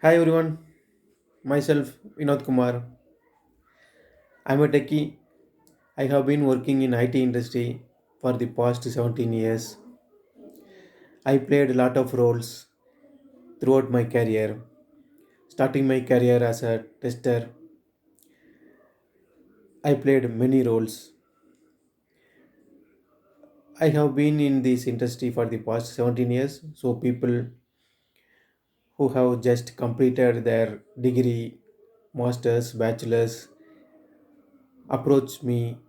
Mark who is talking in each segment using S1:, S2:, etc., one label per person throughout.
S1: Hi everyone, myself Vinod Kumar. I'm a techie. I have been working in IT industry for the past 17 years. I played a lot of roles throughout my career. Starting my career as a tester, I played many roles. I have been in this industry for the past 17 years. So people who have just completed their degree, masters, bachelors approach me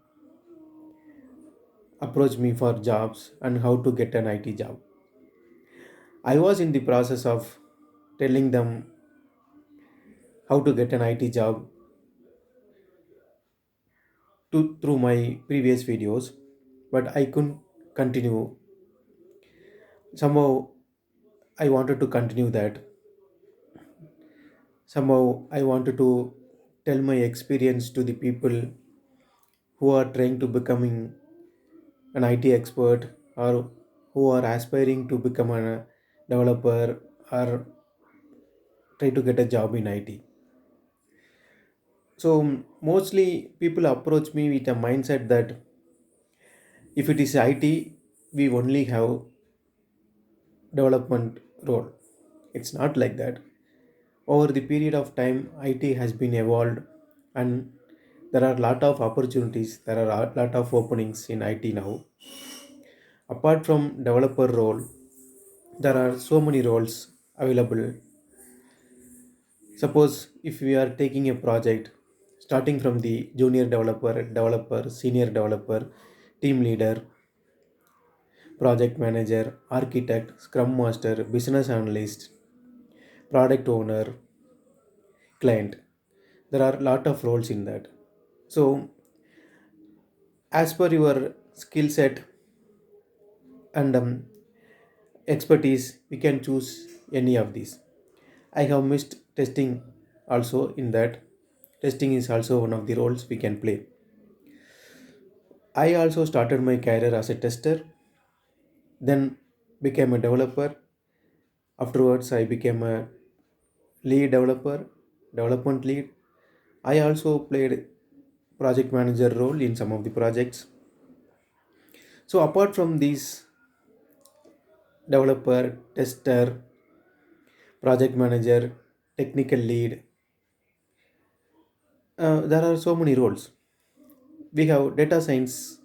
S1: approach me for jobs and how to get an IT job. I was in the process of telling them how to get an IT job through my previous videos, but I couldn't continue. Somehow, I wanted to continue that. Somehow, I wanted to tell my experience to the people who are trying to becoming an IT expert or who are aspiring to become a developer or try to get a job in IT. So mostly people approach me with a mindset that if it is IT, we only have development role. It's not like that. Over the period of time, IT has been evolved, and there are a lot of opportunities. There are a lot of openings in IT now. Apart from developer role, there are so many roles available. Suppose if we are taking a project, starting from the junior developer, senior developer, team leader, project manager, architect, scrum master, business analyst, product owner, client. There are a lot of roles in that. So as per your skill set and expertise, we can choose any of these. I have missed testing also in that. Testing is also one of the roles we can play. I also started my career as a tester, then became a developer. Afterwards I became a lead developer, development lead. I also played project manager role in some of the projects. So apart from these, developer, tester, project manager, technical lead, there are so many roles. We have data science,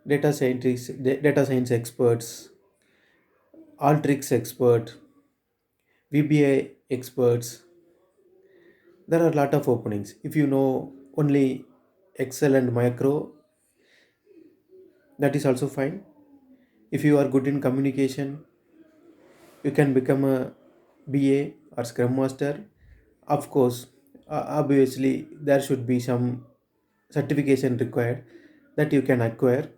S1: data scientists, data science experts, Alteryx expert, VBA experts. There are a lot of openings. If you know only Excel and Macro, that is also fine. If you are good in communication, you can become a BA or Scrum Master. Of course, obviously, there should be some certification required that you can acquire.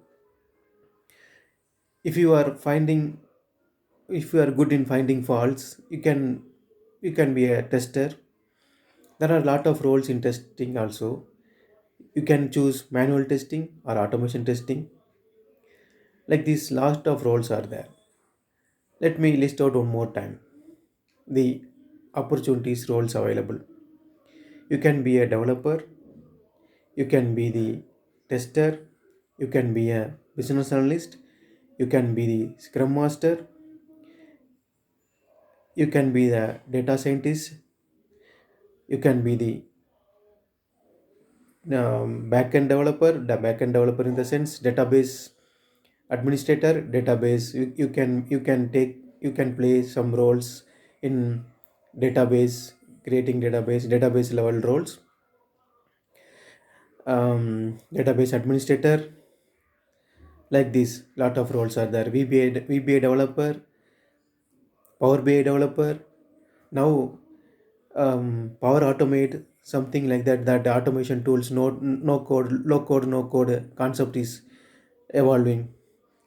S1: If you are finding, if you are good in finding faults, you can be a tester. There are a lot of roles in testing also. You can choose manual testing or automation testing. Like these last of roles are there. Let me list out one more time the opportunities roles available. You can be a developer, you can be the tester, you can be a business analyst, you can be the scrum master, you can be the data scientist, you can be the backend developer, the backend developer in the sense database administrator, database. You can play some roles in database, creating database level roles, database administrator. Like this, lot of roles are there. VBA developer, Power BI developer. Now, Power Automate, something like that. That automation tools, no code, low code, no code concept is evolving.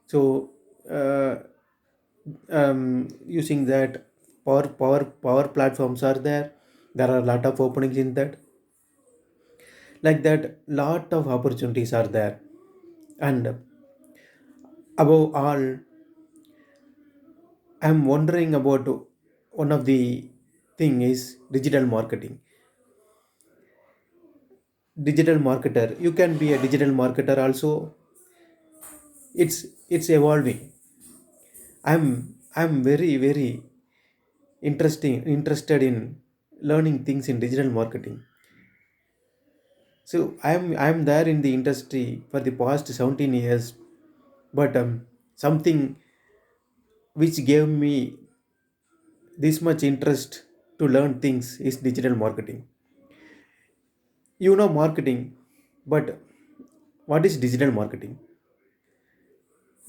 S1: So, using that, power platforms are there. There are a lot of openings in that. Like that, lot of opportunities are there. And above all, I'm wondering about one of the thing is digital marketing. Digital marketer, you can be a digital marketer also. It's evolving. I'm very interested in learning things in digital marketing. So I'm there in the industry for the past 17 years, but something which gave me this much interest to learn things is digital marketing. You know marketing, but what is digital marketing?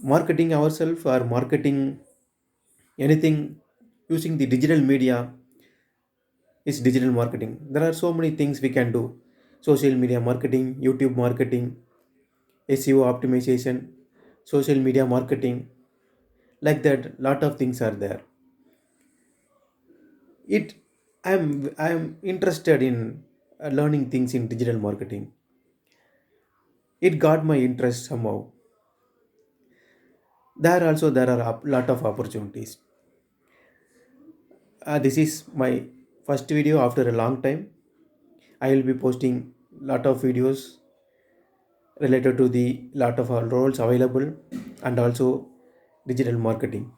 S1: Marketing ourselves or marketing anything using the digital media is digital marketing. There are so many things we can do: social media marketing, YouTube marketing, SEO optimization, social media marketing, like that. Lot of things are there. It I'm interested in learning things in digital marketing. It got my interest somehow. There also there are a lot of opportunities. This is my first video after a long time. I will be posting lot of videos related to the lot of our roles available, and also digital marketing.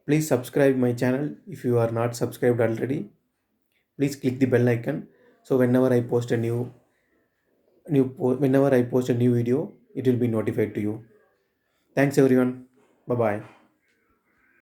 S1: Please subscribe my channel if you are not subscribed already. Please click the bell icon, so whenever I post a new video, it will be notified to you. Thanks everyone. Bye bye.